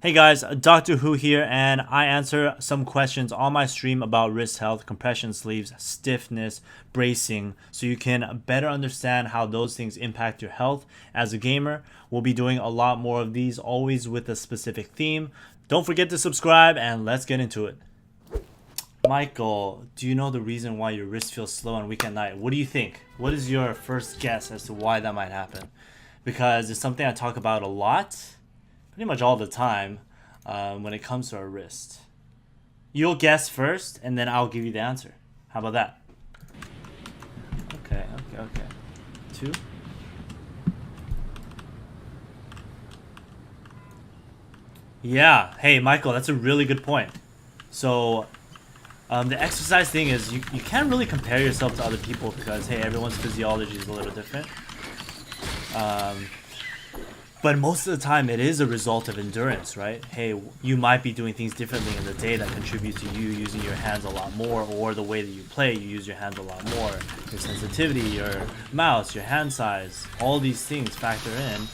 Hey guys, Doctor Who here, and I answer some questions on my stream about wrist health, compression sleeves, stiffness, bracing, so you can better understand how those things impact your health as a gamer. We'll be doing a lot more of these, always with a specific theme. Don't forget to subscribe, and let's get into it. Michael, do you know the reason why your wrist feels slow and weak at night? What do you think? What is your first guess as to why that might happen? Because it's something I talk about a lot, pretty much all the time, when it comes to our wrist. You'll guess first, and then I'll give you the answer. How about that? Okay. 2. Yeah. Hey, Michael, that's a really good point. So, the exercise thing is you can't really compare yourself to other people because, hey, everyone's physiology is a little different. But most of the time, it is a result of endurance, right? Hey, you might be doing things differently in the day that contribute to you using your hands a lot more, or the way that you play, you use your hands a lot more. Your sensitivity, your mouse, your hand size, all these things factor in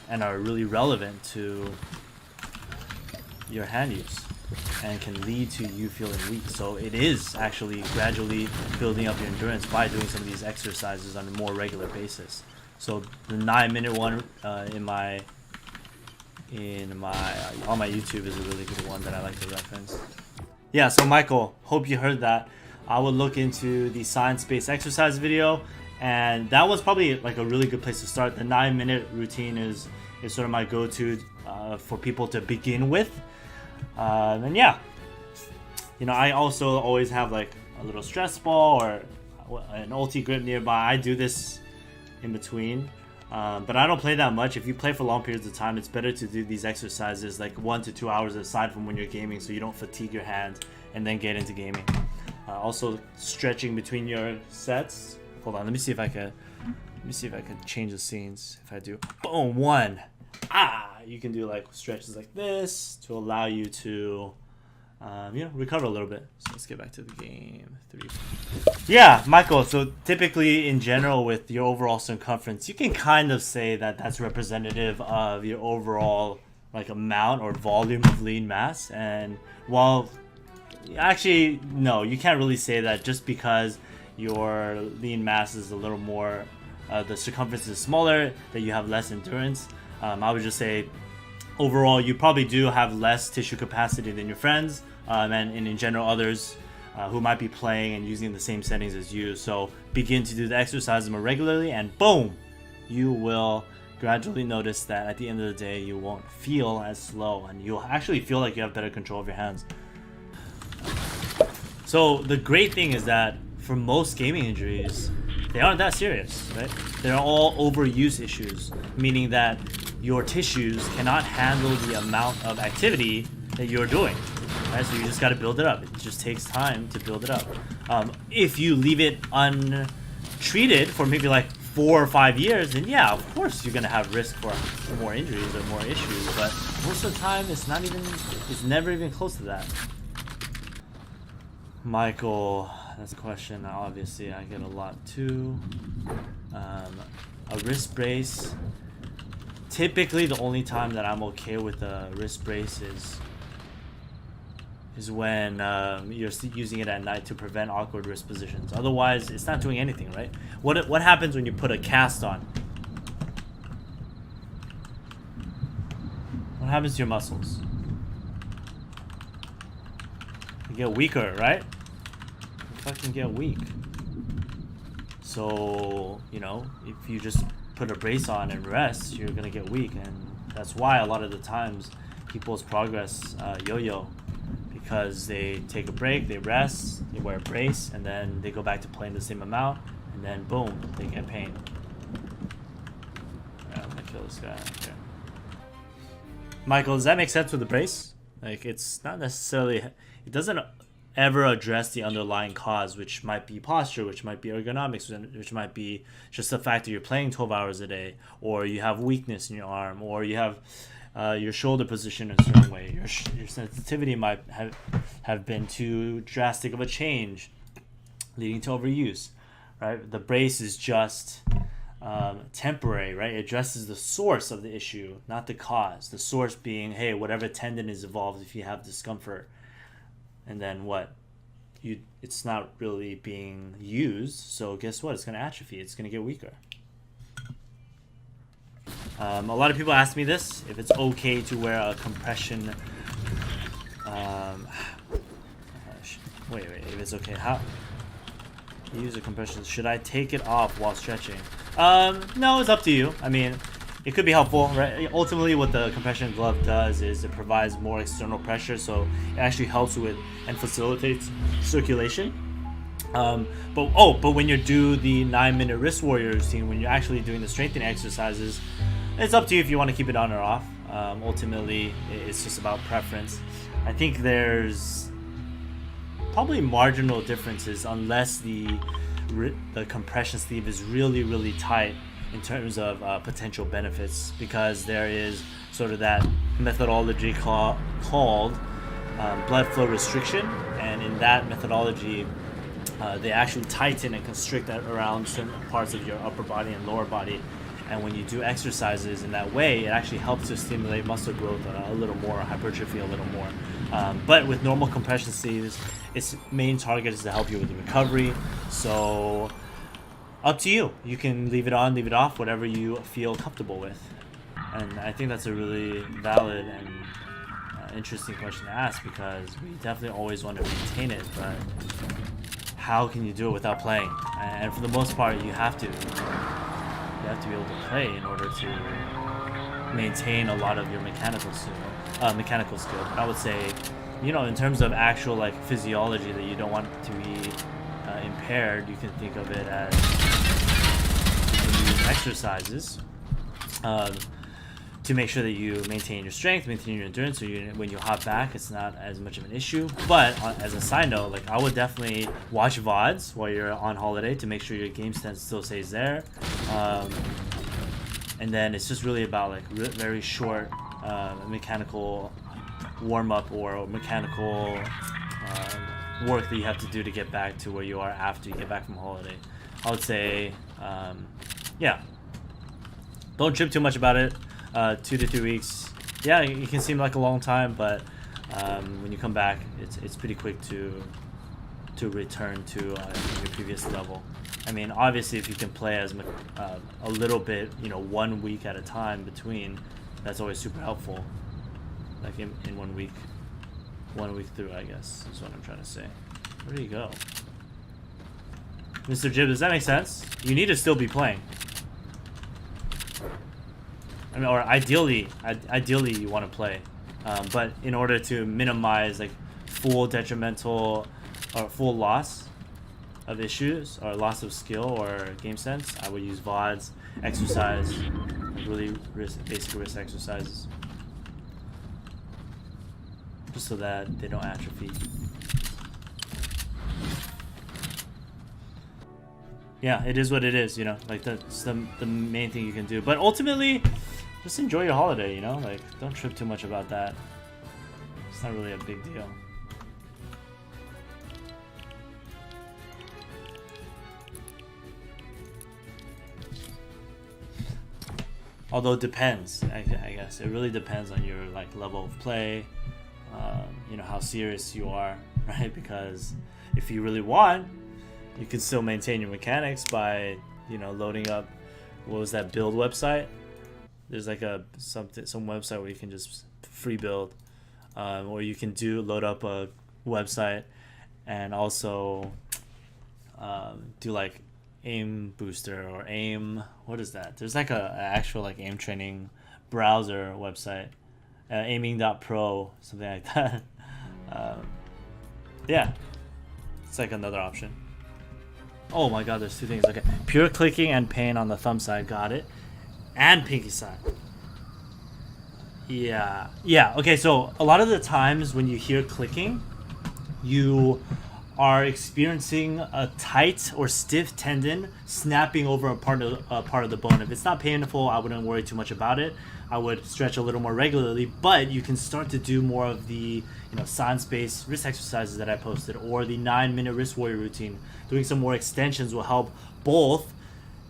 and are really relevant to your hand use and can lead to you feeling weak. So it is actually gradually building up your endurance by doing some of these exercises on a more regular basis. So the 9-minute one on my YouTube is a really good one that I like to reference. Yeah, so Michael, hope you heard that. I would look into the science-based exercise video, and that was probably like a really good place to start. The 9-minute routine is sort of my go-to for people to begin with. And yeah, you know, I also always have like a little stress ball or an ulti grip nearby. I do this in between, but I don't play that much. If you play for long periods of time, it's better to do these exercises like 1 to 2 hours aside from when you're gaming, so you don't fatigue your hand and then get into gaming. Also, stretching between your sets. Hold on, let me see if I can change the scenes. If I do boom 1, you can do like stretches like this to allow you to recover a little bit. So let's get back to the game. 3. Yeah, Michael, so typically in general with your overall circumference, you can kind of say that that's representative of your overall like amount or volume of lean mass. And while actually, no, you can't really say that just because your lean mass is a little more, the circumference is smaller, that you have less endurance. I would just say overall you probably do have less tissue capacity than your friends, and in general others who might be playing and using the same settings as you. So begin to do the exercises more regularly, and boom, you will gradually notice that at the end of the day you won't feel as slow, and you'll actually feel like you have better control of your hands. So the great thing is that for most gaming injuries, they aren't that serious, right? They're all overuse issues, meaning that your tissues cannot handle the amount of activity that you're doing, right? So you just got to build it up. It just takes time to build it up. If you leave it untreated for maybe like 4 or 5 years, then yeah, of course you're gonna have risk for more injuries or more issues. But most of the time, it's never even close to that. Michael, that's a question obviously I get a lot too. A wrist brace. Typically, the only time that I'm okay with a wrist brace is when you're using it at night to prevent awkward wrist positions. Otherwise, it's not doing anything, right? What happens when you put a cast on? What happens to your muscles? You get weaker, right? You fucking get weak. So, you know, if you just put a brace on and rest, you're gonna get weak, and that's why a lot of the times people's progress yo-yo, because they take a break, they rest, they wear a brace, and then they go back to playing the same amount, and then boom, they get pain. Alright, I'm gonna kill this guy. Okay. Michael, does that make sense with the brace? Like, it's not necessarily, it doesn't ever address the underlying cause, which might be posture, which might be ergonomics, which might be just the fact that you're playing 12 hours a day, or you have weakness in your arm, or you have your shoulder position in a certain way. Your sensitivity might have been too drastic of a change, leading to overuse, right? The brace is just temporary, right? It addresses the source of the issue, not the cause. The source being, hey, whatever tendon is involved if you have discomfort. And then what? It's not really being used, so guess what? It's going to atrophy. It's going to get weaker. A lot of people ask me this, if it's okay to wear a compression. Wait, if it's okay, how? Use a compression. Should I take it off while stretching? No, it's up to you. I mean, it could be helpful, right? Ultimately, what the compression glove does is it provides more external pressure, so it actually helps with and facilitates circulation. But when you do the 9-minute wrist warrior routine, when you're actually doing the strengthening exercises, it's up to you if you want to keep it on or off. Ultimately, it's just about preference. I think there's probably marginal differences unless the compression sleeve is really tight in terms of potential benefits, because there is sort of that methodology called blood flow restriction, and in that methodology they actually tighten and constrict that around certain parts of your upper body and lower body. And when you do exercises in that way, it actually helps to stimulate muscle growth a little more, hypertrophy a little more. But with normal compression sleeves, its main target is to help you with the recovery. So up to you. You can leave it on, leave it off, whatever you feel comfortable with. And I think that's a really valid and interesting question to ask, because we definitely always want to maintain it, but how can you do it without playing? And for the most part, you have to. You have to be able to play in order to maintain a lot of your mechanical skill. But I would say, in terms of actual like physiology that you don't want to be impaired, you can think of it as you use exercises to make sure that you maintain your strength, maintain your endurance, so when you hop back, it's not as much of an issue. But as a side note, like, I would definitely watch VODs while you're on holiday to make sure your game sense still stays there. And then it's just really about like very short mechanical warm-up or mechanical work that you have to do to get back to where you are after you get back from holiday. I would say, yeah, don't trip too much about it. 2 to 3 weeks, yeah, it can seem like a long time, but when you come back, it's pretty quick to return to your previous level. I mean, obviously, if you can play as a little bit, 1 week at a time between, that's always super helpful. Like in 1 week, 1 week through, I guess, is what I'm trying to say. Where do you go, Mr. Jib? Does that make sense? You need to still be playing. I mean, or ideally you want to play, but in order to minimize like full detrimental or full loss of issues or loss of skill or game sense, I would use VODs, exercise, really basic wrist exercises, just so that they don't atrophy. Yeah, it is what it is, like that's the main thing you can do. But ultimately, just enjoy your holiday, like, don't trip too much about that. It's not really a big deal. Although it depends, I guess. It really depends on your like level of play, how serious you are, right? Because if you really want, you can still maintain your mechanics by, loading up, what was that build website? There's like some website where you can just free build, or you can load up a website and also do like aim booster or aim, what is that? There's like a actual like aim training browser website, aiming.pro, something like that. Yeah, it's like another option. Oh my god, there's two things. Okay, pure clicking and pain on the thumb side, got it. And pinky side. Yeah. Okay, so a lot of the times when you hear clicking, you are experiencing a tight or stiff tendon snapping over a part of the bone. If it's not painful, I wouldn't worry too much about it. I would stretch a little more regularly, but you can start to do more of the science-based wrist exercises that I posted, or the 9-minute wrist warrior routine. Doing some more extensions will help both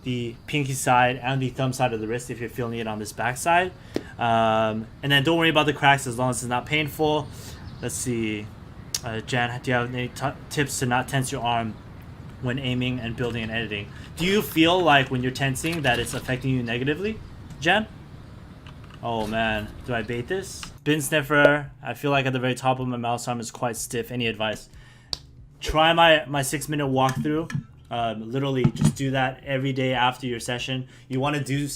the pinky side and the thumb side of the wrist if you're feeling it on this back side. And then don't worry about the cracks as long as it's not painful. Let's see. Jan, do you have any tips to not tense your arm when aiming and building and editing? Do you feel like when you're tensing that it's affecting you negatively, Jan? Oh man, do I bait this? Bin sniffer, I feel like at the very top of my mouse arm is quite stiff. Any advice? Try my 6-minute walkthrough. Literally just do that every day after your session. You want to do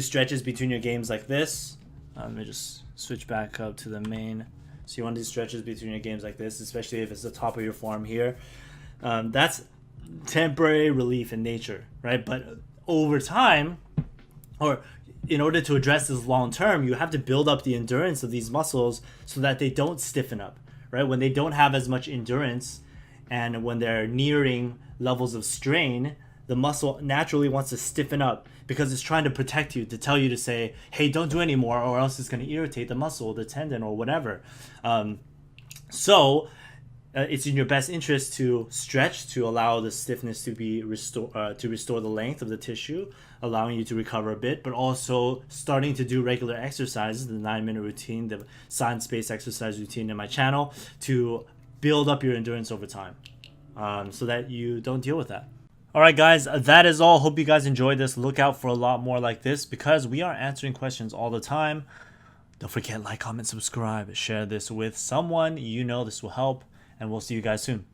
stretches between your games like this. Let me just switch back up to the main. So you want to do stretches between your games like this, especially if it's the top of your forearm here. That's temporary relief in nature, right? But over time, or in order to address this long term, you have to build up the endurance of these muscles so that they don't stiffen up, right? When they don't have as much endurance and when they're nearing levels of strain, the muscle naturally wants to stiffen up because it's trying to protect you, to tell you to say, hey, don't do anymore, or else it's going to irritate the muscle, the tendon, or whatever. So it's in your best interest to stretch to allow the stiffness to be to restore the length of the tissue, allowing you to recover a bit, but also starting to do regular exercises, the 9-minute routine, the science-based exercise routine in my channel, to build up your endurance over time, so that you don't deal with that. All right, guys, that is all. Hope you guys enjoyed this. Look out for a lot more like this because we are answering questions all the time. Don't forget, like, comment, subscribe, share this with someone you know this will help, and we'll see you guys soon.